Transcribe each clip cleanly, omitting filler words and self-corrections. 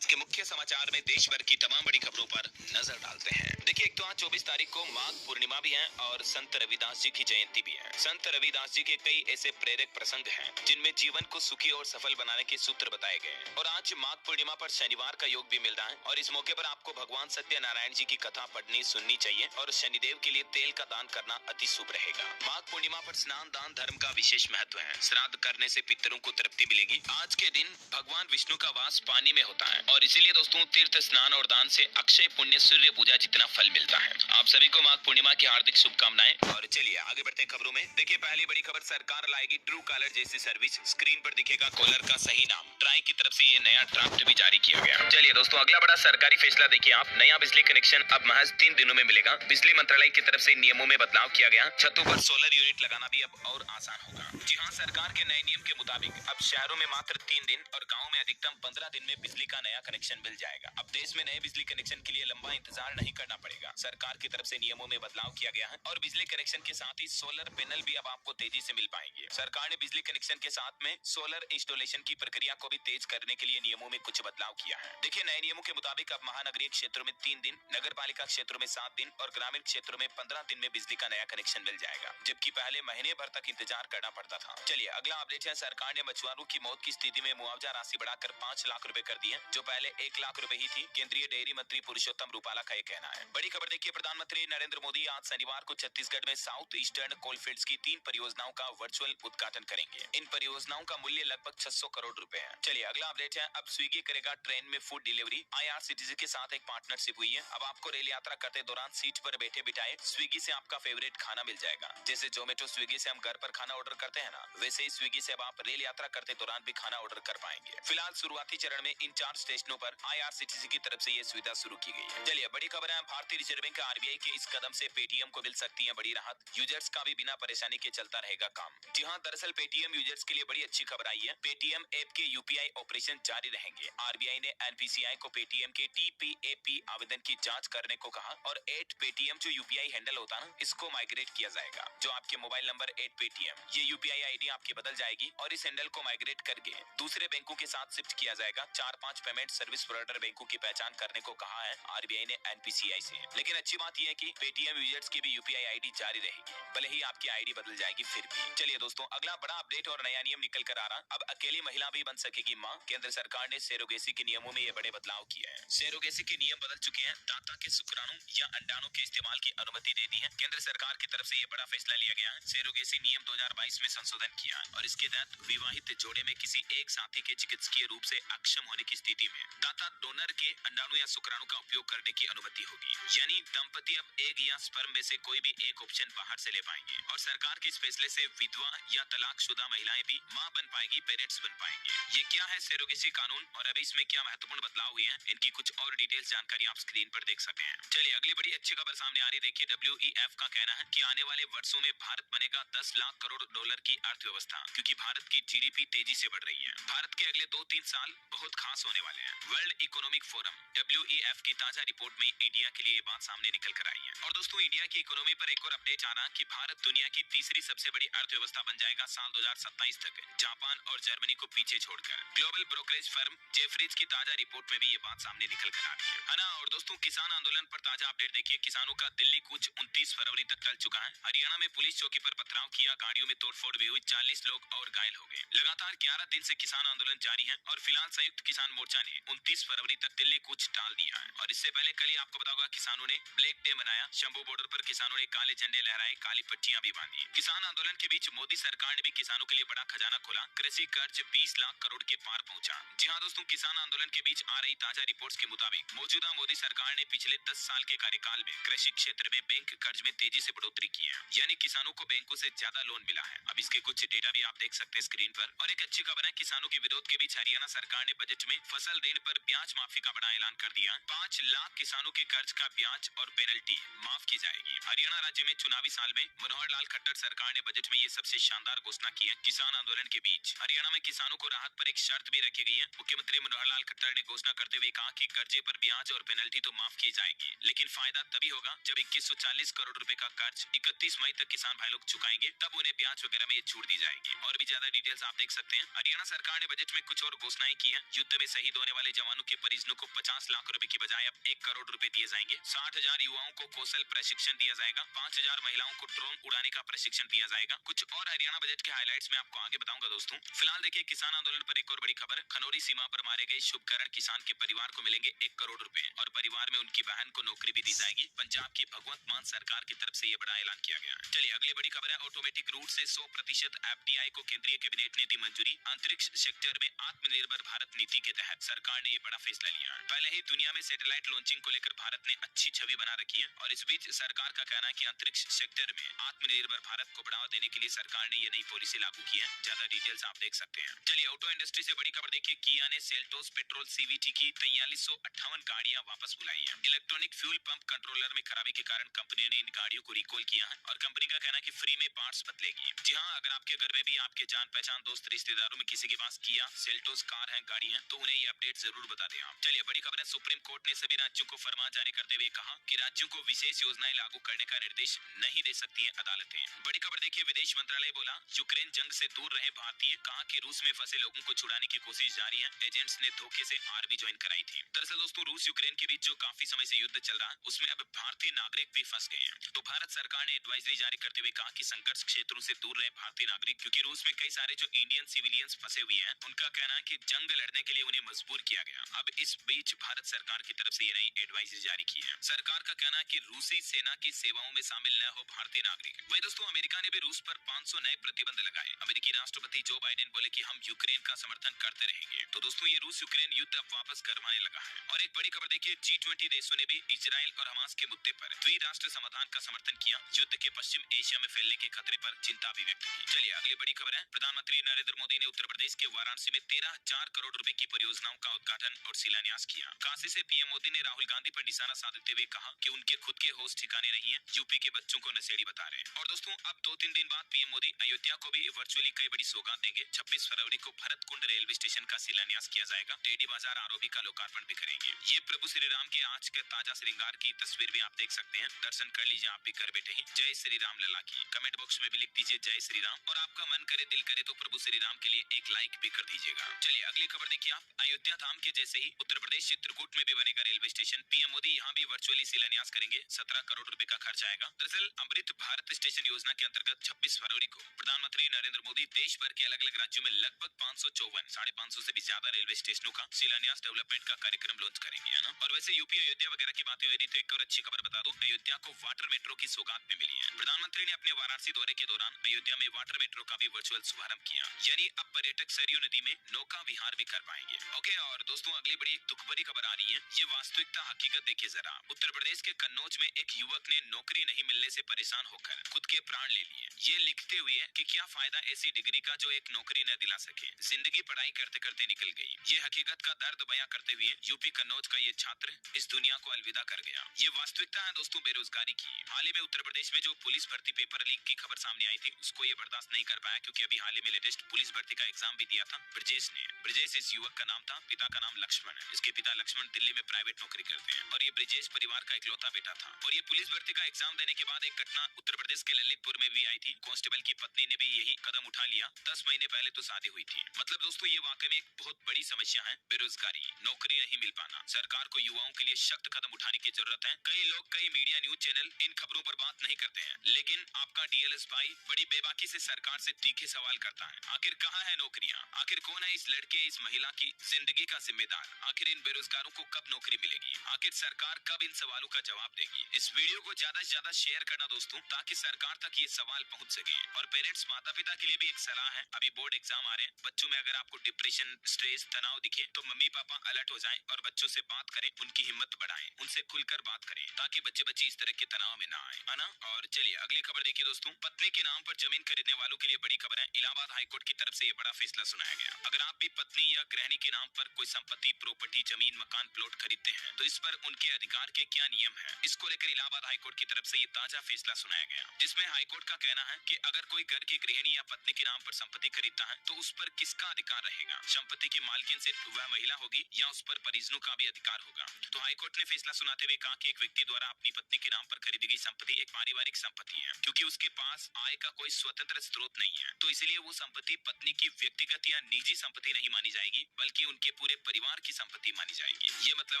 आज के मुख्य समाचार में देश भर की तमाम बड़ी खबरों पर नजर डालते हैं। देखिए, एक तो आज 24 तारीख को माघ पूर्णिमा भी है और संत रविदास जी की जयंती भी है। संत रविदास जी के कई ऐसे प्रेरक प्रसंग हैं जिनमें जीवन को सुखी और सफल बनाने के सूत्र बताए गए हैं। और आज माघ पूर्णिमा पर शनिवार का योग भी मिल रहा है और इस मौके पर आपको भगवान सत्यनारायण जी की कथा पढ़नी सुननी चाहिए और शनिदेव के लिए तेल का दान करना अति शुभ रहेगा। माघ पूर्णिमा पर स्नान दान धर्म का विशेष महत्व है। श्राद्ध करने से पितरों को तृप्ति मिलेगी। आज के दिन भगवान विष्णु का वास पानी में होता है और इसीलिए दोस्तों तीर्थ स्नान और दान से अक्षय पुण्य सूर्य पूजा जितना फल मिलता है। आप सभी को माघ पूर्णिमा की हार्दिक शुभकामनाएं। और चलिए आगे बढ़ते हैं खबरों में। देखिए, पहली बड़ी खबर, सरकार लाएगी ट्रू कॉलर जैसी सर्विस। स्क्रीन पर दिखेगा कॉलर का सही नाम। ट्राई की तरफ से ये नया ड्राफ्ट भी जारी किया गया। चलिए दोस्तों, अगला बड़ा सरकारी फैसला देखिए आप। नया बिजली कनेक्शन अब महज 3 दिनों में मिलेगा। बिजली मंत्रालय की तरफ से नियमों में बदलाव किया गया। छतों पर सोलर यूनिट लगाना भी अब और आसान होगा। जी हाँ, सरकार के नए नियम के मुताबिक अब शहरों में मात्र 3 दिन और गाँव में अधिकतम 15 दिन में बिजली का नया कनेक्शन मिल जाएगा। अब देश में नए बिजली कनेक्शन के लिए लंबा इंतजार नहीं करना पड़ेगा। सरकार की तरफ से नियमों में बदलाव किया गया है और बिजली कनेक्शन के साथ ही सोलर पैनल भी अब आपको तेजी से मिल पाएंगे। सरकार ने बिजली कनेक्शन के साथ में सोलर इंस्टॉलेशन की प्रक्रिया को भी तेज करने के लिए नियमों में कुछ बदलाव किया है। देखिए, नए नियमों के मुताबिक अब महानगरीय क्षेत्रों में 3 दिन, नगर पालिका क्षेत्रों में 7 दिन और ग्रामीण क्षेत्रों में 15 दिन में बिजली का नया कनेक्शन मिल जाएगा, जबकि पहले महीने भर तक इंतजार करना पड़ता था। चलिए अगला अपडेट है, सरकार ने मछुआरों की मौत की स्थिति में मुआवजा राशि बढ़ाकर 5 लाख रुपए कर दी है, जो पहले 1 लाख रुपए ही थी। केंद्रीय डेयरी मंत्री पुरुषोत्तम रूपाला का ये कहना है। बड़ी खबर देखिए, प्रधानमंत्री नरेंद्र मोदी आज शनिवार को छत्तीसगढ़ में साउथ ईस्टर्न कोलफील्ड्स की 3 परियोजनाओं का वर्चुअल उद्घाटन करेंगे। इन परियोजनाओं का मूल्य लगभग 600 करोड़ रुपए है। चलिए अगला अपडेट है, अब स्विगी करेगा ट्रेन में फूड डिलीवरी। आईआरसीटीसी के साथ एक पार्टनरशिप हुई है। अब आपको रेल यात्रा करते दौरान सीट पर बैठे बिठाए स्विगी से आपका फेवरेट खाना मिल जाएगा। जैसे जोमेटो स्विगी से हम घर पर खाना ऑर्डर करते हैं ना, वैसे ही स्विगी से अब आप रेल यात्रा करते दौरान भी खाना ऑर्डर कर पाएंगे। फिलहाल शुरुआती चरण में इन 4 स्टेशनों पर आईआरसीटीसी की तरफ से ये सुविधा शुरू की गई है। चलिए बड़ी खबर है, भारतीय रिजर्व बैंक आरबीआई के इस कदम से पेटीएम को मिल सकती है बड़ी राहत। यूजर्स का भी बिना परेशानी के चलता रहेगा काम। जी हाँ, दरअसल पेटीएम यूजर्स के लिए बड़ी अच्छी खबर आई है। पेटीएम ऐप के यूपीआई ऑपरेशन जारी रहेंगे। आरबीआई ने एनपीसीआई को पेटीएम के टीपीएपी आवेदन की जांच करने को कहा और एट पेटीएम जो यूपीआई हैंडल होता है ना, इसको माइग्रेट किया जाएगा। जो आपके मोबाइल नंबर एट पेटीएम, ये यूपीआई आईडी आपकी बदल जाएगी और इस हैंडल को माइग्रेट करके दूसरे बैंकों के साथ शिफ्ट किया जाएगा। 4-5 पेमेंट सर्विस प्रोवाइडर बैंकों की पहचान करने को कहा है आरबीआई ने एनपीसीआई से। लेकिन अच्छी बात यह है कि पेटीएम यूजर्स की भी यूपीआई आईडी जारी रहेगी, भले ही आपकी आईडी बदल जाएगी फिर भी। चलिए दोस्तों, अगला बड़ा अपडेट और नया नियम निकल कर आ रहा। अब अकेली महिला भी बन सकेगी मां। केंद्र सरकार ने सेरोगेसी के नियमों में ये बड़े बदलाव किए हैं। सेरोगेसी के नियम बदल चुके हैं। दाता के शुक्राणु या अंडाणु के इस्तेमाल की अनुमति दे दी है। केंद्र सरकार की तरफ से ये बड़ा फैसला लिया गया है। सेरोगेसी नियम 2022 में संशोधन किया है और इसके तहत विवाहित जोड़े में किसी एक साथी के चिकित्सकीय रूप से अक्षम होने की स्थिति में दाता डोनर के अंडाणु या शुक्राणु का उपयोग करने की अनुमति होगी। यानी दंपति अब एग या स्पर्म में से कोई भी एक ऑप्शन बाहर से ले पाएंगे और सरकार के इस फैसले से विधवा या तलाकशुदा महिलाएं भी मां बन पाएगी, पेरेंट्स बन पाएंगे। ये क्या है सेरोगेसी कानून और अभी इसमें क्या महत्वपूर्ण बदलाव हुए हैं, इनकी कुछ और डिटेल्स जानकारी आप स्क्रीन पर देख सकते हैं। चलिए अगली बड़ी अच्छी खबर सामने आ रही। देखिए, WEF का कहना है कि आने वाले वर्षों में भारत बनेगा 10 लाख करोड़ डॉलर की अर्थव्यवस्था, क्योंकि भारत की जीडीपी तेजी से बढ़ रही है। भारत के अगले 2-3 साल बहुत खास होने वाले हैं। वर्ल्ड इकोनॉमिक फोरम WEF की ताजा रिपोर्ट में इंडिया के लिए ये बात सामने निकल कर आई है। और दोस्तों, इंडिया की इकोनॉमी पर एक और अपडेट आ रहा कि भारत दुनिया की तीसरी सबसे बड़ी अर्थव्यवस्था बन जाएगा साल 2027 तक, जापान और जर्मनी को पीछे छोड़कर। ग्लोबल ब्रोकरेज फर्म जेफरीज की ताजा रिपोर्ट में भी ये बात सामने निकल कर आ रही है ना। और दोस्तों, किसान आंदोलन पर ताजा अपडेट देखिए। किसानों का दिल्ली कूच 29 फरवरी तक टल चुका है। हरियाणा में पुलिस चौकी पर पथराव किया, गाड़ियों में तोड़फोड़ भी हुई, 40 लोग और घायल हो गए। लगातार 11 दिन से किसान आंदोलन जारी है और फिलहाल संयुक्त किसान मोर्चा ने 29 फरवरी तक दिल्ली कूच टाल दिया है। और इससे पहले कल ही आपको पता होगा किसानों ने ब्लैक डे मनाया। शंभू बॉर्डर पर किसानों ने काले झंडे लहराए, काली पट्टियां भी बांधी। किसान आंदोलन के बीच मोदी सरकार ने भी किसानों के लिए बड़ा खजाना खोला। कृषि कर्ज 20 लाख करोड़ के पार पहुंचा। जी हाँ दोस्तों, किसान आंदोलन के बीच आ रही ताजा रिपोर्ट्स के मुताबिक मौजूदा मोदी सरकार ने पिछले 10 साल के कार्यकाल में कृषि क्षेत्र में बैंक कर्ज में तेजी से बढ़ोतरी की है। यानी किसानों को बैंकों से ज्यादा लोन मिला है। अब इसके कुछ डेटा भी आप देख सकते हैं स्क्रीन पर। और एक अच्छी खबर है, किसानों के विरोध के बीच हरियाणा सरकार ने बजट में फसल ऋण पर ब्याज माफी का बड़ा ऐलान कर दिया। 5 लाख किसानों के कर्ज का ब्याज और पेनल्टी माफ की जाएगी। हरियाणा राज्य में चुनावी साल में मनोहर लाल खट्टर सरकार ने बजट में ये सबसे शानदार घोषणा की है। किसान आंदोलन के बीच हरियाणा में किसानों को राहत पर एक शर्त भी रखी गई है। मुख्यमंत्री मनोहर लाल खट्टर ने घोषणा करते हुए कहा कि कर्जे पर ब्याज और पेनल्टी तो माफ की जाएगी, लेकिन फायदा तभी होगा जब 2140 करोड़ रुपए का कर्ज 31 मई तक किसान भाई लोग चुकाएंगे, तब उन्हें ब्याज वगैरह में ये छूट दी जाएगी। और भी ज्यादा डिटेल्स आप देख सकते हैं। हरियाणा सरकार ने बजट में कुछ और घोषणाएं की है। युद्ध में शहीद होने वाले जवानों जवानों के परिजनों को 50 लाख रुपए की बजाय अब 1 करोड़ रुपए दिए जाएंगे। 60,000 युवाओं को कौशल प्रशिक्षण दिया जाएगा। 5,000 महिलाओं को ड्रोन उड़ाने का प्रशिक्षण दिया जाएगा। कुछ और हरियाणा बजट के हाइलाइट्स में आपको आगे बताऊंगा दोस्तों। फिलहाल देखिए किसान आंदोलन पर एक और बड़ी खबर। खनौरी सीमा पर मारे गए शुभकरण किसान के परिवार को मिलेंगे 1 करोड़ रुपए और परिवार में उनकी बहन को नौकरी भी दी जाएगी। पंजाब की भगवंत मान सरकार की तरफ से ये बड़ा ऐलान किया गया है। चलिए अगली बड़ी खबर है। ऑटोमेटिक रूट से 100% एफडीआई को केंद्रीय कैबिनेट ने दी मंजूरी। अंतरिक्ष सेक्टर में आत्मनिर्भर भारत नीति के तहत सरकार ने ये बड़ा फैसला लिया है। पहले ही दुनिया में सैटेलाइट लॉन्चिंग को लेकर भारत ने अच्छी छवि बना रखी है और इस बीच सरकार का कहना है कि अंतरिक्ष सेक्टर में आत्मनिर्भर भारत को बढ़ावा देने के लिए सरकार ने ये नई पॉलिसी लागू की है। ज्यादा डिटेल्स आप देख सकते हैं। चलिए ऑटो इंडस्ट्री से बड़ी खबर देखिए। किया ने सेल्टोस पेट्रोल सीवीटी की 4358 गाड़ियां वापस बुलाई है। इलेक्ट्रॉनिक फ्यूल पंप कंट्रोलर में खराबी के कारण कंपनी ने इन गाड़ियों को रिकॉल किया है और कंपनी का कहना है कि फ्री में पार्ट्स बदलेगी। जी हाँ, अगर आपके घर में भी आपके जान पहचान दोस्त रिश्तेदारों में किसी के पास किया सेल्टोस कार है, गाड़ी है, तो उन्हें ये अपडेट जरूर बता दें आप। चलिए बड़ी खबर है। सुप्रीम कोर्ट ने सभी राज्यों को फरमान जारी करते हुए कहा कि राज्यों को विशेष योजनाएं लागू करने का निर्देश नहीं दे सकती हैं अदालतें। बड़ी खबर देखिए। विदेश मंत्रालय बोला यूक्रेन जंग से दूर रहे भारतीय। कहा कि रूस में फंसे लोगों को छुड़ाने की कोशिश जारी है। एजेंट्स ने धोखे से आर्मी ज्वाइन कराई थी। दरअसल दोस्तों रूस यूक्रेन के बीच जो काफी समय से युद्ध चल रहा है उसमें अब भारतीय नागरिक भी फंस गए हैं। तो भारत सरकार ने एडवाइजरी जारी करते हुए कहा कि संघर्ष क्षेत्रों से दूर रहे भारतीय नागरिक, क्योंकि रूस में कई सारे जो इंडियन सिविलियंस फंसे हुए हैं उनका कहना है कि जंग लड़ने के लिए उन्हें मजबूर किया गया। अब इस बीच भारत सरकार की तरफ से ये नई एडवाइजरी जारी की है। सरकार का कहना है कि रूसी सेना की सेवाओं में शामिल न हो भारतीय नागरिक। वही दोस्तों अमेरिका ने भी रूस पर 500 नए प्रतिबंध लगाए। अमेरिकी राष्ट्रपति जो बाइडेन बोले कि हम यूक्रेन का समर्थन करते रहेंगे। तो दोस्तों ये रूस यूक्रेन युद्ध अब वापस गरमाने लगा है। और एक बड़ी खबर देखिए। G20 देशों ने भी इजराइल और हमास के मुद्दे पर द्विराष्ट्र समाधान का समर्थन किया। युद्ध के पश्चिम एशिया में फैलने के खतरे पर चिंता भी व्यक्त की। चलिए अगली बड़ी खबर है। प्रधानमंत्री नरेंद्र मोदी ने उत्तर प्रदेश के वाराणसी में 13,000 करोड़ रुपए की परियोजनाओं का उद्घाटन और शिलान्यास किया। काशी से पीएम मोदी ने राहुल गांधी पर निशाना साधते हुए कहा कि उनके खुद के होश ठिकाने नहीं है, यूपी के बच्चों को नशेड़ी बता रहे हैं। और दोस्तों अब 2-3 दिन बाद पीएम मोदी अयोध्या को भी वर्चुअली कई बड़ी सौगात देंगे। 26 फरवरी को भरत कुंड रेलवे स्टेशन का शिलान्यास किया जाएगा। टेडी बाजार आरओबी का लोकार्पण भी करेंगे। ये प्रभु श्री राम के आज के ताजा श्रृंगार की तस्वीर भी आप देख सकते हैं। दर्शन कर लीजिए आप भी घर बैठे ही। जय श्री राम लला की कमेंट बॉक्स में भी लिख दीजिए जय श्री राम। और आपका मन करे दिल करे तो प्रभु श्री राम के लिए एक लाइक भी कर दीजिएगा। चलिए अगली खबर देखिए आप। अयोध्या धाम के जैसे ही उत्तर प्रदेश चित्रकूट में भी बनेगा रेलवे स्टेशन। पीएम मोदी यहाँ भी वर्चुअली शिलान्यास करेंगे। 17 करोड़ रुपए का खर्च आएगा। दरअसल अमृत भारत स्टेशन योजना के अंतर्गत 26 फरवरी को प्रधानमंत्री नरेंद्र मोदी देश भर के अलग अलग राज्यों में लगभग 554 से भी ज्यादा रेलवे स्टेशनों का शिलान्यास डेवलपमेंट का कार्यक्रम लॉन्च करेंगे, है ना। और वैसे यूपी अयोध्या वगैरह की बातें हो रही तो एक और अच्छी खबर बता दूं। अयोध्या को वाटर मेट्रो की सौगात में मिली है। प्रधानमंत्री ने अपने वाराणसी दौरे के दौरान अयोध्या में वाटर मेट्रो का भी वर्चुअल शुभारंभ किया। यानी अब पर्यटक सरयू नदी में नौका विहार भी कर पाएंगे। ओके और दोस्तों अगली बड़ी एक दुख भरी खबर आ रही है। ये वास्तविकता हकीकत देखिए जरा। उत्तर प्रदेश के कन्नौज में एक युवक ने नौकरी नहीं मिलने से परेशान होकर खुद के प्राण ले लिए। ये लिखते हुए कि क्या फायदा ऐसी डिग्री का जो एक नौकरी न दिला सके, जिंदगी पढ़ाई करते करते निकल गई। ये हकीकत का दर्द बयां करते हुए यूपी कन्नौज का ये छात्र इस दुनिया को अलविदा कर गया। ये वास्तविकता है दोस्तों बेरोजगारी की। हाल ही में उत्तर प्रदेश में जो पुलिस भर्ती पेपर लीक की खबर सामने आई थी उसको ये बर्दाश्त नहीं कर पाया, क्योंकि अभी हाल ही में लेटेस्ट पुलिस भर्ती का एग्जाम भी दिया था ब्रजेश ने। ब्रजेश इस युवक का नाम था, पिता का नाम लक्ष्मण है। इसके पिता लक्ष्मण दिल्ली में प्राइवेट नौकरी करते हैं और ये ब्रजेश परिवार का इकलौता बेटा था। और ये पुलिस भर्ती का एग्जाम देने के बाद एक घटना उत्तर प्रदेश के ललितपुर में भी आई थी। कांस्टेबल की पत्नी ने भी यही कदम उठा लिया। 10 महीने पहले तो शादी हुई थी। मतलब दोस्तों ये वाकई में एक बहुत बड़ी समस्या है, बेरोजगारी, नौकरी नहीं मिल पाना। सरकार को युवाओं के लिए सख्त कदम उठाने की जरूरत है। कई लोग, कई मीडिया न्यूज चैनल इन खबरों पर बात नहीं करते हैं, लेकिन आपका डीएलएस भाई बड़ी बेबाकी से सरकार से तीखे सवाल करता है। आखिर कहाँ है नौकरियाँ? आखिर कौन है इस लड़के, इस महिला की जिंदगी का जिम्मेदार? आखिर इन बेरोजगारों को कब नौकरी मिलेगी? आखिर सरकार कब इन सवालों का जवाब देगी? इस वीडियो को ज्यादा से ज्यादा शेयर करना दोस्तों, ताकि सरकार तक ये सवाल पहुंच सके। और पेरेंट्स, माता पिता के लिए भी एक सलाह है। अभी बोर्ड एग्जाम आ रहे हैं, बच्चों में अगर आपको डिप्रेशन, स्ट्रेस, तनाव दिखे तो मम्मी पापा अलर्ट हो जाएं और बच्चों से बात करें, उनकी हिम्मत बढ़ाएं, उनसे खुलकर बात करें, ताकि बच्चे बच्ची इस तरह के तनाव में ना आए, है ना। और चलिए अगली खबर देखिए दोस्तों। पत्नी के नाम पर जमीन खरीदने वालों के लिए बड़ी खबर है। इलाहाबाद हाईकोर्ट की तरफ से ये बड़ा फैसला सुनाया गया। अगर आप भी पत्नी या गृहिणी के नाम पर कोई संपत्ति, प्रॉपर्टी, जमीन, मकान, प्लॉट खरीदते हैं तो इस पर उनके अधिकार के क्या नियम है, इसको लेकर इलाहाबाद हाईकोर्ट की तरफ से ये ताजा फैसला सुनाया गया, जिसमें हाईकोर्ट का कहना है कि अगर कोई घर की गृहिणी या पत्नी के नाम पर संपत्ति खरीदता है तो उस पर किसका अधिकार रहेगा? संपत्ति की मालकिन सिर्फ वह महिला होगी या उस पर परिजनों का भी अधिकार होगा? तो हाईकोर्ट ने फैसला सुनाते हुए कहा कि एक व्यक्ति द्वारा अपनी पत्नी के नाम पर खरीदी गई संपत्ति एक पारिवारिक संपत्ति है, क्योंकि उसके पास आय का कोई स्वतंत्र स्रोत नहीं है। तो इसलिए वो संपत्ति पत्नी की व्यक्तिगत या निजी संपत्ति नहीं मानी जाएगी, बल्कि उनके पूरे परिवार परिवार की संपत्ति मानी जाएगी। ये मतलब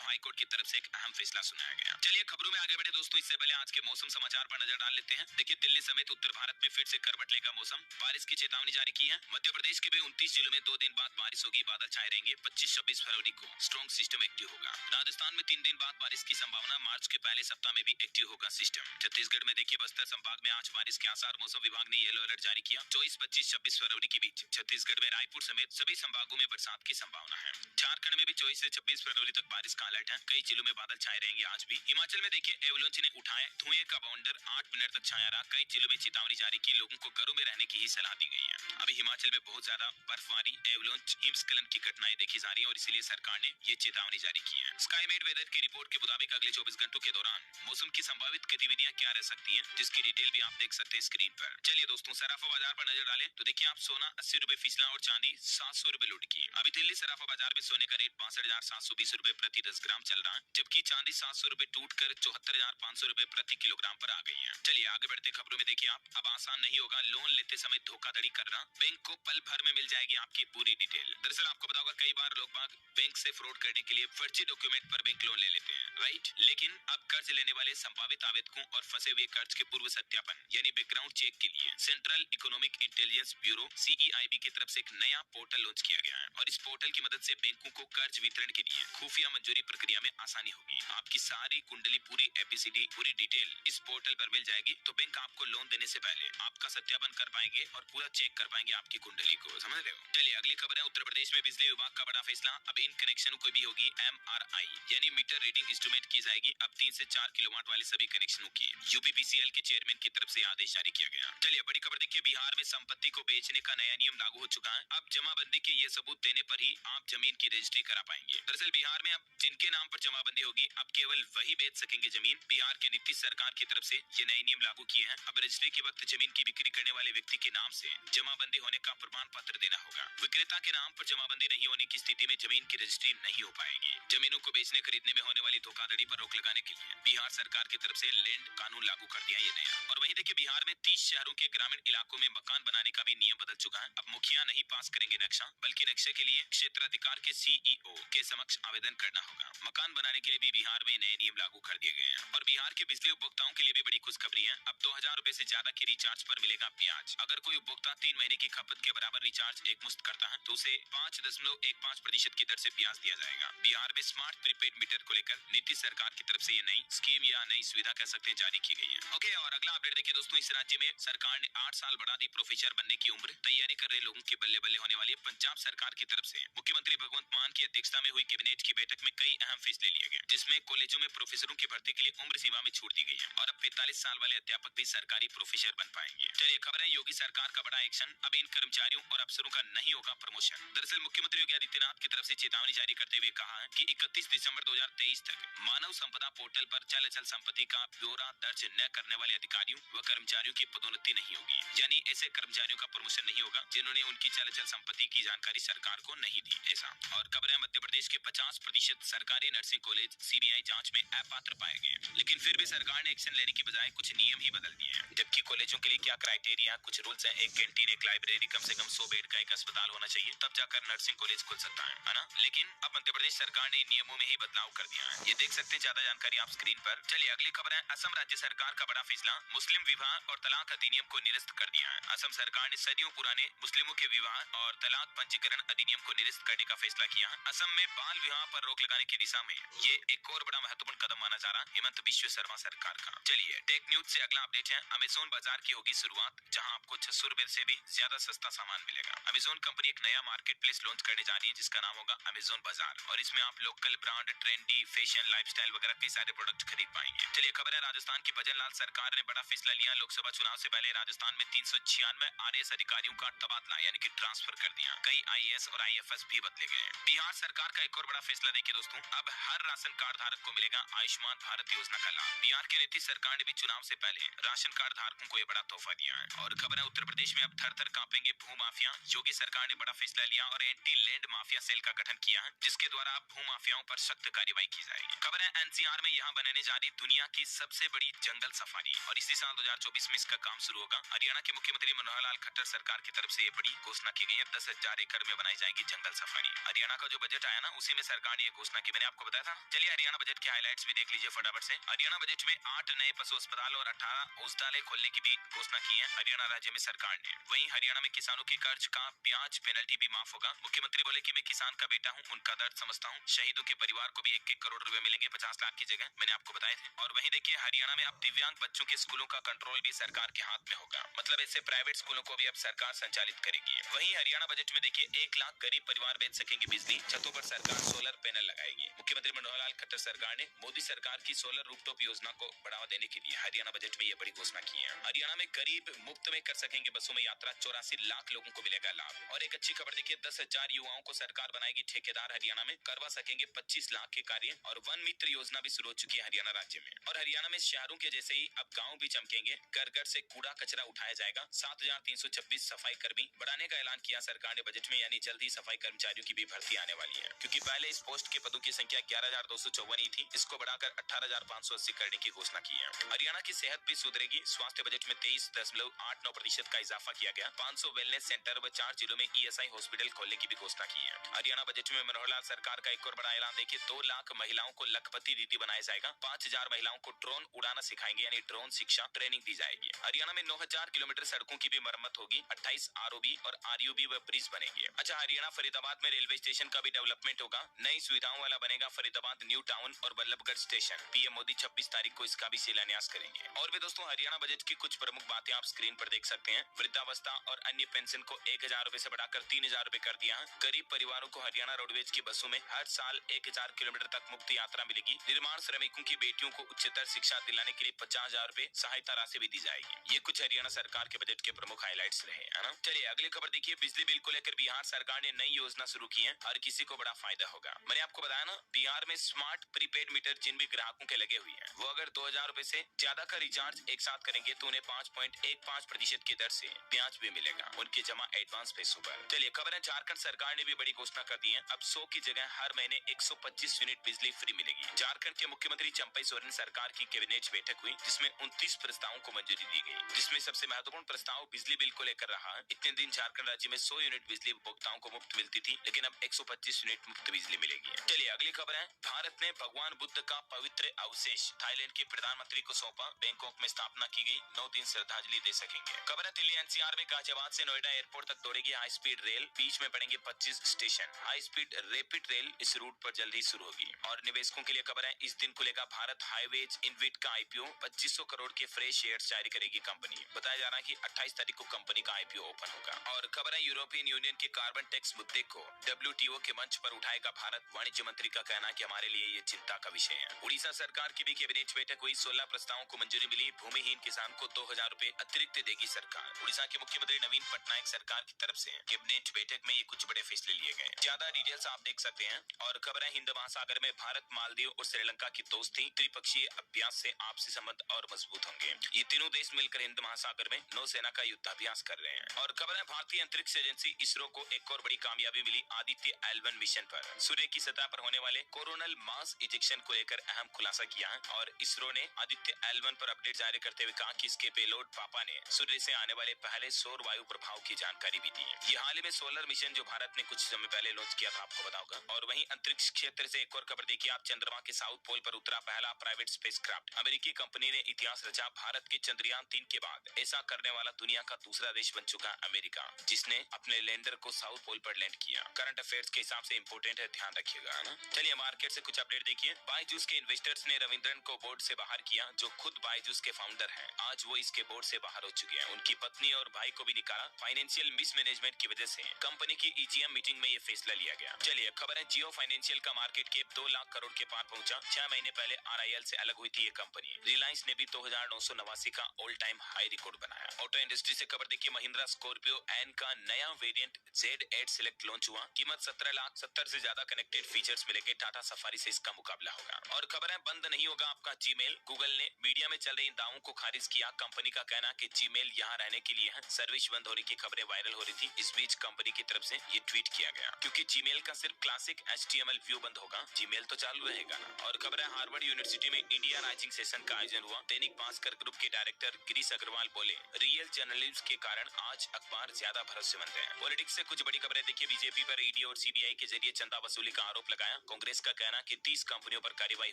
हाईकोर्ट की तरफ से एक अहम फैसला सुनाया गया। चलिए खबरों में आगे बढ़े दोस्तों, इससे पहले आज के मौसम समाचार पर नजर डाल लेते हैं। देखिए दिल्ली समेत उत्तर भारत में फिर से करवट लेगा मौसम, बारिश की चेतावनी जारी की है। मध्य प्रदेश के भी 29 जिलों में 2 दिन बाद बारिश होगी, बादल छाए रहेंगे। 25-26 फरवरी को स्ट्रॉन्ग सिस्टम एक्टिव होगा। राजस्थान में 3 दिन बाद बारिश की संभावना, मार्च के पहले सप्ताह में भी एक्टिव होगा सिस्टम। छत्तीसगढ़ में देखिए बस्तर संभाग में आज बारिश के आसार, मौसम विभाग ने येलो अलर्ट जारी किया। 24, 25, 26 फरवरी के बीच छत्तीसगढ़ में रायपुर समेत सभी संभागों में बरसात की संभावना है। झारखंड में भी 24 से 26 फरवरी तक बारिश का अलर्ट है। कई जिलों में बादल छाए रहेंगे आज भी। हिमाचल में देखिए एवलांच ने उठाए धुएं का बाउंडर, 8 मिनट तक छाया रहा। कई जिलों में चेतावनी जारी की, लोगों को घरों में रहने की ही सलाह दी गई है। अभी हिमाचल में बहुत ज्यादा बर्फबारी, एवलांच, हिमस्खलन की घटनाएं देखी जा रही है और इसीलिए सरकार ने ये चेतावनी जारी की है। स्काईमेट वेदर की रिपोर्ट के मुताबिक अगले 24 घंटों के दौरान मौसम की संभावित गतिविधियां क्या रह सकती हैं, जिसकी डिटेल भी आप देख सकते हैं स्क्रीन पर। चलिए दोस्तों सराफा बाजार पर नजर डालें तो देखिए आप सोना 80 रुपए फीसला और चांदी 700 रुपए लुढ़की की। अभी दिल्ली सराफा बाजार में सोने का रेट 62,720 रुपए प्रति 10 ग्राम चल रहा है, जबकि चांदी 700 रुपए टूट कर 74,500 रुपए प्रति किलोग्राम पर आ गई है। चलिए आगे बढ़ते खबरों में देखिए आप, अब आसान नहीं होगा लोन लेते समय धोखाधड़ी करना, बैंक को पल भर में मिल जाएगी आपकी पूरी डिटेल। दरअसल आपको बताऊंगा कई बार लोग बाग बैंक से फ्रॉड करने के लिए फर्जी डॉक्यूमेंट पर बैंक लोन ले लेते हैं, राइट। लेकिन अब कर्ज लेने वाले संभावित आवेदकों और फंसे हुए कर्ज के पूर्व सत्यापन यानी बैकग्राउंड चेक के लिए central economic intelligence bureau CEIB की तरफ से एक नया पोर्टल लॉन्च किया गया है और इस पोर्टल की मदद से बैंकों को कर्ज वितरण के लिए खुफिया मंजूरी प्रक्रिया में आसानी होगी। आपकी सारी कुंडली, पूरी ABCD, पूरी डिटेल इस पोर्टल पर मिल जाएगी, तो बैंक आपको लोन देने से पहले आपका सत्यापन कर पाएंगे और पूरा चेक कर पाएंगे आपकी कुंडली को, समझ रहे हो। चलिए अगली खबर है, उत्तर प्रदेश में बिजली विभाग का बड़ा फैसला। अब इन कनेक्शनों को भी होगी MRI यानी मीटर रीडिंग इंस्ट्रूमेंट की जाएगी। अब 3 से 4 किलोवाट वाले सभी कनेक्शनों की UPPCL के चेयरमैन की तरफ से आदेश जारी किया गया। चलिए बड़ी खबर देखिए, बिहार में संपत्ति को बेचने का नया नियम लागू हो चुका है। अब जमाबंदी के ये सबूत देने पर ही आप जमीन की रजिस्ट्री करा पाएंगे। दरअसल बिहार में अब जिनके नाम पर जमाबंदी होगी अब केवल वही बेच सकेंगे जमीन। बिहार के नीतीश सरकार की तरफ से ये नए नियम लागू किए हैं। अब रजिस्ट्री के वक्त जमीन की बिक्री करने वाले व्यक्ति के नाम से जमाबंदी होने का प्रमाण पत्र देना होगा। विक्रेता के नाम पर जमाबंदी नहीं होने की स्थिति में जमीन की रजिस्ट्री नहीं हो पाएगी। जमीनों को बेचने खरीदने में होने वाली धोखाधड़ी पर रोक लगाने के लिए बिहार सरकार की तरफ से लैंड कानून लागू कर दिया ये नया। और वहीं देखिए बिहार में 30 शहरों के ग्रामीण इलाकों में मकान बनाने का भी नियम बदल चुका है। अब मुखिया नहीं पास करेंगे नक्शा, बल्कि नक्शे के लिए क्षेत्राधिकार के CEO के समक्ष आवेदन करना होगा। मकान बनाने के लिए भी बिहार में नए नियम लागू कर दिए गए हैं। और बिहार के बिजली उपभोक्ताओं के लिए भी बड़ी खुशखबरी है। अब 2000 रुपए से ज्यादा के रिचार्ज पर मिलेगा ब्याज। अगर कोई उपभोक्ता 3 महीने की खपत के बराबर रिचार्ज एकमुश्त करता है तो उसे 5.15% की दर से ब्याज दिया जाएगा। बिहार में स्मार्ट प्रीपेड मीटर को लेकर नीतीश सरकार की तरफ से ये नई स्कीम या नई सुविधा कह सकते हैं जारी की गई है। ओके, और अगला अपडेट देखिए दोस्तों, इस राज्य में सरकार ने 8 साल बढ़ा दी प्रोफेसर बनने की उम्र। तैयारी कर रहे लोगों के बल्ले बल्ले होने वाली है। पंजाब सरकार की तरफ से मुख्यमंत्री भगवंत मान की अध्यक्षता में हुई कैबिनेट की बैठक में कई अहम फैसले लिए गए, जिसमें कॉलेजों में प्रोफेसरों की भर्ती के लिए उम्र सीमा में छूट दी गई है और अब 45 साल वाले अध्यापक भी सरकारी प्रोफेसर बन पाएंगे। चलिए खबर है, योगी सरकार का बड़ा एक्शन। अब इन कर्मचारियों और अफसरों का नहीं होगा प्रमोशन। दरअसल मुख्यमंत्री योगी आदित्यनाथ की तरफ से चेतावनी जारी करते हुए कहा है कि 31 दिसंबर 2023 तक मानव संपदा पोर्टल पर चल अचल संपत्ति का ब्यौरा दर्ज न करने वाले अधिकारियों व कर्मचारियों की पदोन्नति नहीं होगी। यानी ऐसे कर्मचारियों का प्रमोशन नहीं होगा जिन्होंने उनकी चल अचल संपत्ति की जानकारी सरकार को नहीं दी, ऐसा। और खबर है, मध्य प्रदेश के 50% सरकारी नर्सिंग कॉलेज CBI जांच में अपात्र पाए गए, लेकिन फिर भी सरकार ने एक्शन लेने की बजाय कुछ नियम ही बदल दिए हैं। जबकि कॉलेजों के लिए क्या क्राइटेरिया, कुछ रूल्स हैं। एक कैंटीन, एक लाइब्रेरी, कम से कम 100 बेड का एक अस्पताल होना चाहिए, तब जाकर नर्सिंग कॉलेज खुल सकता है ना। लेकिन अब मध्य प्रदेश सरकार ने नियमों में ही बदलाव कर दिया है। ये देख सकते हैं ज्यादा जानकारी आप स्क्रीन पर। चलिए अगली खबर है, असम राज्य सरकार का बड़ा फैसला। मुस्लिम विवाह और तलाक अधिनियम को निरस्त कर दिया है। असम सरकार ने सदियों पुराने मुस्लिमों के विवाह और तलाक पंजीकरण अधिनियम को निरस्त करने का फैसला किया है। असम में बाल विवाह पर रोक लगाने की दिशा में ये एक और बड़ा महत्वपूर्ण कदम माना जा रहा है हेमंत बिश्व शर्मा सरकार का। चलिए टेक न्यूज से अगला अपडेट है, अमेजोन बाजार की होगी शुरुआत, जहां आपको 600 रुपए से भी ज्यादा सस्ता सामान मिलेगा। अमेजोन कंपनी एक नया मार्केट प्लेस लॉन्च करने जा रही है जिसका नाम होगा अमेजोन बाजार, और इसमें आप local brand, trendy, fashion, lifestyle वगैरह कई सारे प्रोडक्ट खरीद पाएंगे। चलिए खबर है, राजस्थान की भजन लाल सरकार ने बड़ा फैसला लिया। लोकसभा चुनाव से पहले राजस्थान में 396 RAS अधिकारियों का तबादला यानी कि ट्रांसफर कर दिया। कई IAS और IFS भी बदले गए। बिहार सरकार का एक और बड़ा फैसला देखिए दोस्तों, अब हर राशन कार्ड धारक को मिलेगा आयुष्मान भारत योजना का लाभ। बिहार के नीतीश सरकार ने भी चुनाव से पहले राशन कार्ड धारकों को यह बड़ा तोहफा दिया है। और खबर है, उत्तर प्रदेश में अब थर थर कांपेंगे भू माफिया। योगी सरकार ने बड़ा फैसला लिया और एंटी लैंड माफिया सेल का गठन किया है, जिसके द्वारा अब भू माफियाओं पर सख्त कार्रवाई की जाएगी। खबर है एनसीआर में यहाँ बनने जा रही दुनिया की सबसे बड़ी जंगल सफारी और इसी साल 2024 में इसका काम शुरू होगा। हरियाणा के मुख्यमंत्री मनोहर लाल खट्टर सरकार की तरफ से ये बड़ी घोषणा की गई है। 10,000 एकड़ में बनाई जाएगी जंगल सफारी। हरियाणा का जो बजट आया ना उसी में सरकार ने ये घोषणा की, मैंने आपको बताया था। चलिए हरियाणा बजट के हाईलाइट्स भी देख लीजिए फटाफट से। हरियाणा बजट में 8 नए पशु अस्पताल और 18 औषधालय खोलने की भी घोषणा की है हरियाणा राज्य में सरकार ने। वहीं हरियाणा में किसानों के कर्ज का ब्याज पेनल्टी भी माफ होगा। मुख्यमंत्री बोले कि मैं किसान का बेटा हूँ, उनका दर्द समझता हूँ। शहीदों के परिवार को भी 1-1 करोड़ रुपए मिलेंगे 50 लाख की जगह, मैंने आपको बताए थे। और वहीं देखिए हरियाणा में अब दिव्यांग बच्चों के स्कूलों का कंट्रोल भी सरकार के हाथ में होगा। मतलब ऐसे प्राइवेट स्कूलों को भी अब सरकार संचालित करेगी। वहीं हरियाणा बजट में देखिए 1 लाख गरीब परिवार बेच सकेंगे बिजली। छतों पर सरकार सोलर पैनल लगाएगी। मुख्यमंत्री मनोहर लाल खट्टर सरकार ने मोदी सरकार की सोलर रूफटॉप योजना को बढ़ावा देने के लिए हरियाणा बजट में ये बड़ी घोषणा की है। हरियाणा में गरीब मुफ्त में कर सकेंगे बसों में यात्रा, 84 लाख लोगों को मिलेगा लाभ। और एक अच्छी खबर देखिए 10,000 युवाओं को सरकार बनाएगी ठेकेदार। हरियाणा में करवा सकेंगे 25 लाख के कार्य। और वन मित्र योजना भी शुरू हो चुकी है हरियाणा राज्य में। और हरियाणा में शहरों के जैसे ही अब गाँव भी चमकेंगे। घर घर से कूड़ा कचरा उठाया जाएगा। 7,326 सफाई कर्मी बढ़ाने का ऐलान किया सरकार ने बजट में, यानी जल्द ही सफाई कर्मचारियों की भी भर्ती आने वाली है। क्योंकि पहले इस पोस्ट के पदों की संख्या 11,254 ही थी, इसको बढ़ाकर 18,580 करने की घोषणा की है। हरियाणा की सेहत भी सुधरेगी। स्वास्थ्य बजट में 23.89% का इजाफा किया गया। 500 वेलनेस सेंटर व 4 जिलों में ईएसआई हॉस्पिटल खोलने की भी घोषणा की है। हरियाणा बजट में मनोहर लाल सरकार का एक और बड़ा ऐलान देखिए 2 लाख महिलाओं को लखपति दीदी बनाया जाएगा। 5,000 महिलाओं को ड्रोन उड़ाना सिखाएंगे, यानी ड्रोन शिक्षा ट्रेनिंग दी जाएगी। हरियाणा में 9,000 किलोमीटर सड़कों की भी मरम्मत होगी। 28 आरओबी और आरयूबी व ब्रिज बनेंगे। अच्छा, हरियाणा फरीदाबाद में रेलवे स्टेशन का भी डेवलपमेंट होगा। नई सुविधाओं वाला बनेगा फरीदाबाद न्यू टाउन और बल्लभगढ़ स्टेशन। पीएम मोदी 26 तारीख को इसका भी शिलान्यास करेंगे। और भी दोस्तों हरियाणा बजट की कुछ प्रमुख बातें आप स्क्रीन पर देख सकते हैं। वृद्धावस्था और अन्य पेंशन को 1,000 रुपए से बढ़ाकर 3,000 रुपए कर दिया है। गरीब परिवारों को हरियाणा रोडवेज की बसों में हर साल 1,000 किलोमीटर तक मुफ्त यात्रा मिलेगी। निर्माण श्रमिकों की बेटियों को उच्चतर शिक्षा दिलाने के लिए 50,000 रुपए सहायता राशि भी दी जाएगी। ये कुछ हरियाणा सरकार के बजट के प्रमुख हाईलाइट्स रहे, है ना। चलिए अगली खबर देखिए। बिजली बिल को लेकर बिहार सरकार ने नई योजना शुरू की है। हर किसी को बड़ा फायदा होगा। मैंने आपको बताया ना, बिहार में स्मार्ट प्रीपेड मीटर जिन भी ग्राहकों के लगे हुए हैं वो अगर 2,000 रुपए से ज्यादा का रिचार्ज एक साथ करेंगे तो उन्हें 5.15% की दर से ब्याज भी मिलेगा उनके जमा एडवांस पैसों पर। चलिए खबर है झारखंड सरकार ने भी बड़ी घोषणा कर दी है। अब 100 की जगह हर महीने 125 यूनिट बिजली फ्री मिलेगी। झारखंड के मुख्यमंत्री चंपई सोरेन सरकार की कैबिनेट बैठक हुई जिसमें 29 प्रस्तावों को मंजूरी दी गई। जिसमें सबसे महत्वपूर्ण प्रस्ताव बिजली बिल को लेकर रहा। इतने दिन झारखंड राज्य में 100 यूनिट बिजली उपभोक्ताओं को मुफ्त मिलती थी, लेकिन अब 125 यूनिट मुफ्त बिजली मिलेगी। चलिए अगली खबर है। भारत ने भगवान बुद्ध का पवित्र अवशेष थाईलैंड के प्रधानमंत्री को सौंपा। बैंकॉक में स्थापना की गई। 9 दिन श्रद्धांजलि दे सकेंगे। खबर है दिल्ली एनसीआर में गाजियाबाद से नोएडा एयरपोर्ट तक दौड़ेगी हाई स्पीड रेल। बीच में पड़ेंगे 25 station. High speed rapid rail इस रूट पर जल्द ही शुरू होगी। और निवेशकों के लिए खबर है, इस दिन खुलेगा भारत हाईवेज इनविट का आईपीओ। 2,500 करोड़ के फ्रेश शेयर्स जारी करेगी कंपनी। बताया जा रहा है कि 28 तारीख को कंपनी का आईपीओ ओपन होगा। और खबर है यूरोपियन यूनियन के कार्बन टैक्स मुद्दे को डब्ल्यूटीओ के मंच पर उठाएगा भारत। वाणिज्य मंत्री का कहना है कि हमारे लिए ये चिंता का विषय है। उड़ीसा सरकार की भी कैबिनेट बैठक हुई। 16 प्रस्तावों को मंजूरी मिली। भूमिहीन किसान को 2,000 रुपए अतिरिक्त देगी सरकार। उड़ीसा के मुख्यमंत्री नवीन पटनायक सरकार की तरफ से कैबिनेट बैठक में ये कुछ बड़े फैसले लिए गए। ज्यादा डिटेल्स आप देख सकते हैं। और खबर है हिंद महासागर में भारत, मालदीव और श्रीलंका की दोस्ती। त्रिपक्षीय अभ्यास से आपसी संबंध और मजबूत होंगे। ये तीनों देश मिलकर हिंद महासागर में नौसेना का युद्धाभ्यास कर रहे हैं। और खबर है भारतीय अंतरिक्ष एजेंसी इसरो को एक और बड़ी कामयाबी मिली। आदित्य L1 मिशन पर सूर्य की सतह पर होने वाले कोरोनल मास इजेक्शन को लेकर अहम खुलासा किया है। और इसरो ने आदित्य L1 पर अपडेट जारी करते हुए कहा कि इसके पेलोड पापा ने सूर्य से आने वाले पहले सौर वायु प्रभाव की जानकारी भी दी है। ये हाल ही में सोलर मिशन जो भारत ने कुछ समय पहले लॉन्च किया था, आपको बताऊंगा। और वहीं अंतरिक्ष क्षेत्र से एक और खबर देखिए आप। चंद्रमा के साउथ पोल पर उतरा पहला प्राइवेट स्पेसक्राफ्ट। अमेरिकी कंपनी ने इतिहास रचा। भारत के चंद्रयान 3 के बाद ऐसा करने वाला दुनिया का दूसरा देश बन चुका अमेरिका, जिसने अपने लैंडर को साउथ पोल पर लैंड किया। करंट अफेयर्स के हिसाब से इंपोर्टेंट है, ध्यान रखिएगा, है ना। चलिए मार्केट से कुछ अपडेट देखिए। बायजूस के इन्वेस्टर्स ने रविंद्रन को बोर्ड से बाहर किया। जो खुद बायजूस के फाउंडर हैं, आज वो इसके बोर्ड से बाहर हो चुके हैं। उनकी पत्नी और भाई को भी निकाला। फाइनेंशियल मिसमैनेजमेंट की वजह से कंपनी की ईजीएम मीटिंग में ये फैसला लिया गया। चलिए खबर है जियो फाइनेंशियल का मार्केट कैप 2 लाख करोड़ के पार पहुंचा। 6 महीने पहले आरआईएल से अलग हुई थी ये कंपनी। रिलायंस ने भी 2,989 का ऑल टाइम हाई रिकॉर्ड बनाया। ऑटो इंडस्ट्री से खबर देखिए। महिंद्रा स्कॉर्पियो एन का नया वेरिएंट Z8 सिलेक्ट लॉन्च हुआ। कीमत 17,70,000 से ज्यादा कनेक्टेड फीचर्स मिलेंगे। टाटा सफारी से इसका मुकाबला होगा। और खबर है बंद नहीं होगा आपका जीमेल। गूगल ने मीडिया में चल रही दावों को खारिज किया। कंपनी का कहना कि जीमेल यहाँ रहने के लिए है। सर्विस बंद होने की खबरें वायरल हो रही थी। इस बीच कंपनी की तरफ से ये ट्वीट किया गया। क्योंकि जीमेल का सिर्फ क्लासिक HTML व्यू बंद होगा, जीमेल तो चालू रहेगा ना। और खबर है हार्वर्ड यूनिवर्सिटी में इंडिया राइजिंग सेशन का आयोजन हुआ। दैनिक भास्कर ग्रुप के डायरेक्टर गिरीश अग्रवाल बोले, रियल जर्नलिज्म के कारण आज अखबार ज्यादा भरोसेमंद है। पॉलिटिक्स से कुछ बड़ी खबरें देखिए। बीजेपी पर ईडी और सीबीआई के जरिए चंदा वसूली का आरोप लगाया। कांग्रेस का कहना कि 30 कंपनियों पर कार्रवाई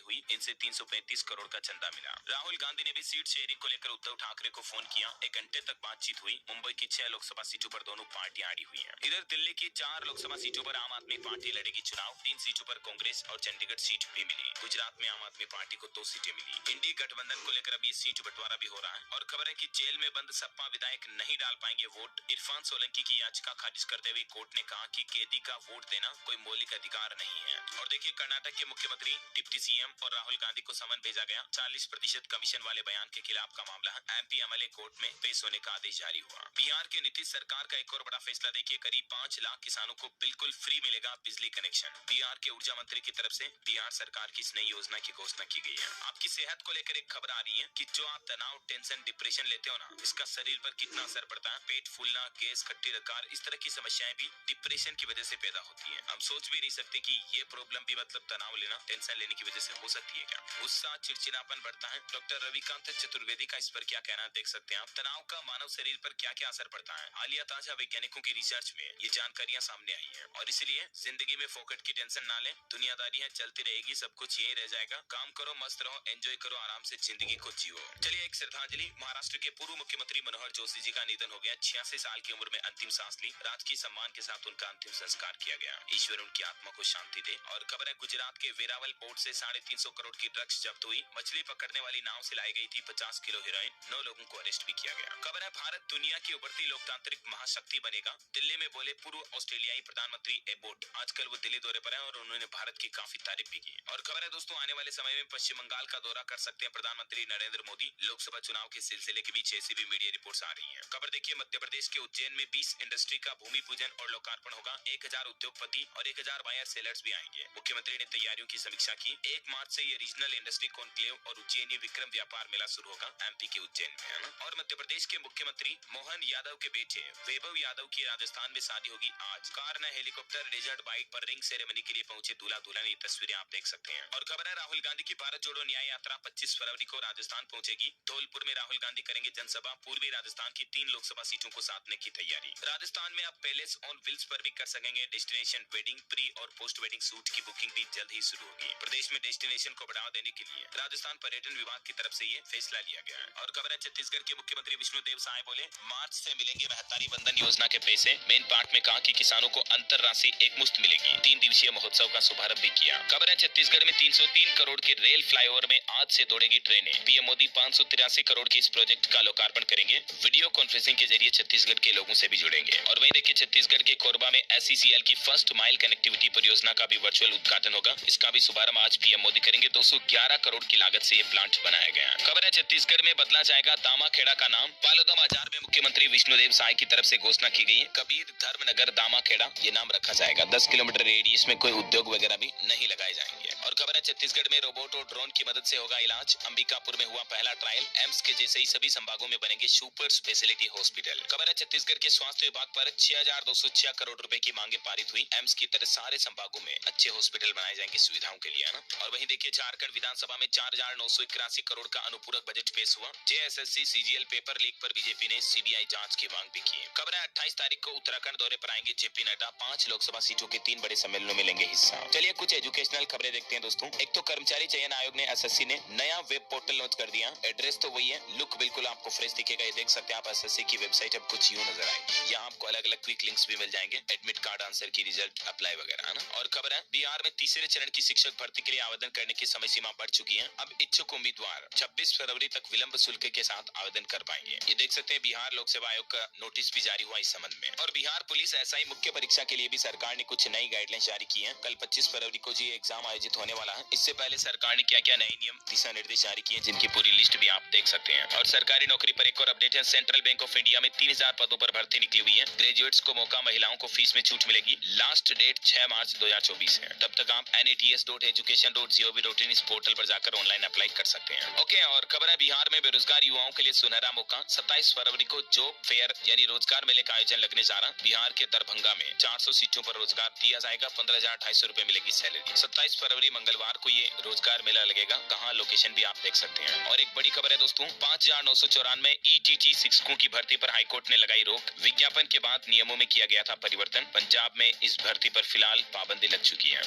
हुई, इनसे 335 करोड़ का चंदा मिला। राहुल गांधी ने भी सीट शेयरिंग को लेकर उद्धव ठाकरे को फोन किया। 1 घंटे तक बातचीत हुई। मुंबई की 6 लोकसभा सीटों पर दोनों पार्टियां अड़ी हुई हैं। इधर दिल्ली की 4 लोकसभा सीटों पर आम आदमी पार्टी लड़ेगी चुनाव। 3 सीटों पर कांग्रेस और चंडीगढ़ सीट भी मिली। गुजरात में आम आदमी पार्टी को 2 सीटें मिली। इंडी गठबंधन को लेकर अब ये सीट बंटवारा भी हो रहा है। और खबर है कि जेल में बंद सपा विधायक नहीं डाल पाएंगे वोट। इरफान सोलंकी की याचिका खारिज करते हुए कोर्ट ने कहा कि कैदी का वोट देना कोई मौलिक अधिकार नहीं है। और देखिए, कर्नाटक के मुख्यमंत्री, डिप्टी सीएम और राहुल गांधी को समन भेजा गया। 40% कमीशन वाले बयान के खिलाफ का मामला एमपी एमएलए कोर्ट में पेश होने का आदेश जारी हुआ। बिहार के नीतीश सरकार का एक और बड़ा फैसला देखिए। करीब 5 लाख किसानों को बिल्कुल फ्री मिलेगा बिजली कनेक्शन। बिहार के ऊर्जा मंत्री की तरफ से बिहार सरकार की इस नई योजना की घोषणा की गई है। आपकी सेहत को लेकर एक खबर आ रही है कि जो आप तनाव, टेंशन, डिप्रेशन लेते हो ना, इसका शरीर पर कितना असर पड़ता है। पेट फूलना, गैस, खट्टी डकार, इस तरह की समस्याएं भी डिप्रेशन की वजह से पैदा होती है। हम सोच भी नहीं सकते कि ये प्रॉब्लम भी मतलब तनाव लेना, टेंशन लेने की वजह से हो सकती है क्या। गुस्सा, चिड़चिड़ापन बढ़ता है। डॉक्टर रविकांत चतुर्वेदी का इस पर क्या कहना है, देख सकते हैं आप। तनाव का मानव शरीर पर क्या क्या असर पड़ता है। हालिया ताजा वैज्ञानिकों की रिसर्च में ये जानकारियां सामने आई है। और इसलिए जिंदगी में फोकट की टेंशन ना लें। दुनियादारी है, चलती रहेगी, सब कुछ यही रह जाएगा। काम करो, मस्त रहो, एंजॉय करो, आराम से जिंदगी को जियो। चलिए एक श्रद्धांजलि। महाराष्ट्र के पूर्व मुख्यमंत्री मनोहर जोशी जी का निधन हो गया। 86 साल की उम्र में अंतिम सांस ली। राजकीय सम्मान के साथ उनका अंतिम संस्कार किया गया। ईश्वर उनकी आत्मा को शांति दे। और खबर है गुजरात के वेरावल पोर्ट से 350 करोड़ की ड्रग्स जब्त हुई। मछली पकड़ने वाली नाव से लाई गई थी 50 किलो हेरोइन। 9 लोगों को अरेस्ट भी किया गया। खबर है भारत दुनिया की उभरती लोकतांत्रिक महाशक्ति बनेगा। दिल्ली में बोले पूर्व ऑस्ट्रेलियाई प्रधानमंत्री एबोट। आजकल वो दिल्ली दौरे पर है और उन्होंने भारत की काफी तारीफ भी की। और खबर है दोस्तों, आने वाले समय में पश्चिम बंगाल का दौरा कर सकते हैं प्रधानमंत्री नरेंद्र मोदी। लोकसभा चुनाव के सिलसिले के बीच ऐसी भी मीडिया रिपोर्ट्स आ रही हैं। खबर देखिए, मध्य प्रदेश के उज्जैन में 20 इंडस्ट्री का भूमि पूजन और लोकार्पण होगा। 1000 उद्योगपति और 1000 बायर सेलर्स भी आएंगे। मुख्यमंत्री ने तैयारियों की समीक्षा की। 1 मार्च से ये रीजनल इंडस्ट्री कॉन्क्लेव और उज्जैनी विक्रम व्यापार मेला शुरू होगा एमपी के उज्जैन में, है ना। और मध्य प्रदेश के मुख्यमंत्री मोहन यादव के बेटे वैभव यादव की राजस्थान में शादी होगी आज। कार न हेलीकॉप्टर डेजर्ट बाइक पर रिंग सेरेमनी के लिए पहुंचे दूल्हा दुल्हन। ये तस्वीरें आप देख सकते हैं। और खबर है राहुल गांधी की भारत जोड़ो न्याय यात्रा 25 फरवरी को राजस्थान पहुंचेगी। धौलपुर में राहुल गांधी करेंगे जनसभा। पूर्वी राजस्थान की 3 लोकसभा सीटों को साधने की तैयारी। राजस्थान में अब पैलेस ऑन व्हील्स पर भी कर सकेंगे डेस्टिनेशन वेडिंग। प्री और पोस्ट वेडिंग सूट की बुकिंग भी जल्द ही शुरू होगी। प्रदेश में डेस्टिनेशन को बढ़ावा देने के लिए राजस्थान पर्यटन विभाग की तरफ से ये फैसला लिया गया है। और खबर है छत्तीसगढ़ के मुख्यमंत्री विष्णुदेव साय बोले, मार्च से मिलेंगे महतारी वंदन योजना के पैसे। मेन पार्ट में कहा कि किसानों को अंतर राशि एक मुश्त मिलेगी। 3 दिवसीय महोत्सव का शुभारंभ भी किया। खबर है छत्तीसगढ़ में 303 करोड़ के रेल फ्लाईओवर में आज से दौड़ेगी ट्रेनें। पीएम मोदी 583 करोड़ के इस प्रोजेक्ट का लोकार्पण करेंगे। वीडियो कॉन्फ्रेंसिंग के जरिए छत्तीसगढ़ के लोगों से भी जुड़ेंगे। और वहीं देखिए, छत्तीसगढ़ के कोरबा में एसईसीएल की फर्स्ट माइल कनेक्टिविटी परियोजना का भी वर्चुअल उद्घाटन होगा। इसका भी शुभारंभ आज पीएम मोदी करेंगे। 211 करोड़ की लागत से ये प्लांट बनाया गया। खबर है छत्तीसगढ़ में बदला जाएगा दामाखेड़ा का नाम। बालोदा बाजार में मुख्यमंत्री विष्णुदेव साय की तरफ से घोषणा की गई है। कबीर धर्मनगर दामाखेड़ा ये नाम रखा जाएगा। 10 किलोमीटर रेडियस में कोई उद्योग वगैरह भी नहीं लगाए जाएंगे। और खबर है छत्तीसगढ़ में रोबोट और ड्रोन की मदद से होगा इलाज। अंबिकापुर में हुआ पहला ट्रायल। एम्स के जैसे ही सभी संभागों में बनेंगे सुपर स्पेशलिटी हॉस्पिटल। खबर है छत्तीसगढ़ के स्वास्थ्य विभाग पर 6206 करोड़ रुपए की मांगे पारित हुई। एम्स की तरह सारे संभागों में अच्छे हॉस्पिटल बनाए जाएंगे सुविधाओं के लिए, है ना। और वहीं देखिए, झारखंड विधानसभा में 4981 करोड़ का अनुपूरक बजट पेश हुआ। जेएसएससी सीजीएल पेपर लीक पर बीजेपी ने सीबीआई जांच की मांग भी की। खबर है 28 तारीख को उत्तराखंड दौरे पर आएंगे जेपी नड्डा। 5 लोकसभा सीटों के 3 बड़े सम्मेलनों में लेंगे हिस्सा। चलिए कुछ एजुकेशनल खबरें देखते हैं दोस्तों। एक तो कर्मचारी चयन आयोग ने एसएससी ने नया वेब पोर्टल लॉन्च कर दिया। एड्रेस तो वही है, लुक बिल्कुल आपको फ्रेश दिखेगा। ये देख सकते हैं आप, एसएससी की वेबसाइट अब कुछ यूं नजर आएगी। यहाँ आपको अलग अलग क्विक लिंक्स भी मिल जाएंगे, एडमिट कार्ड, आंसर की रिजल्ट, अप्लाई वगैरह, है ना। और खबर है बिहार में तीसरे चरण की शिक्षक भर्ती के लिए आवेदन करने की समय सीमा बढ़ चुकी है। अब इच्छुक उम्मीदवार 26 फरवरी तक विलंब शुल्क के साथ आवेदन कर पाएंगे। ये देख सकते हैं बिहार लोक सेवा आयोग का नोटिस भी जारी हुआ इस संबंध में। और बिहार पुलिस एसआई मुख्य परीक्षा के लिए भी सरकार ने कुछ नई गाइडलाइंस जारी की है। कल 25 फरवरी को जी एग्जाम आयोजित होने वाला है। इससे पहले सरकार ने क्या क्या नए नियम, दिशा निर्देश जारी किए, जिनकी पूरी लिस्ट भी आप देख सकते हैं। और सरकारी नौकरी पर एक और अपडेट है। सेंट्रल बैंक ऑफ इंडिया में 3000 पदों पर भर्ती निकली हुई है। ग्रेजुएट्स को मौका, महिलाओं को फीस में छूट मिलेगी। लास्ट डेट 6 मार्च 2024 है। तब तक आप nats.education.gov.in इस पोर्टल पर जाकर ऑनलाइन अप्लाई कर सकते हैं। ओके, और खबर है बिहार में बेरोजगार युवाओं के लिए सुनहरा मौका। 27 फरवरी को जॉब फेयर यानी रोजगार मेले का आयोजन लगने जा रहा। बिहार के दरभंगा में 400 सीटों पर रोजगार दिया जाएगा। 15,250 रुपए मिलेगी सैलरी। 27 फरवरी मंगलवार को ये रोजगार मेला लगेगा। कहाँ, लोकेशन भी आप देख सकते हैं। और एक बड़ी खबर है दोस्तों, 5,994 ETT शिक्षकों की भर्ती पर हाईकोर्ट ने लगाई रोक। विज्ञापन के बाद नियमों में किया गया था परिवर्तन। पंजाब में इस भर्ती पर फिलहाल पाबंदी लग चुकी है।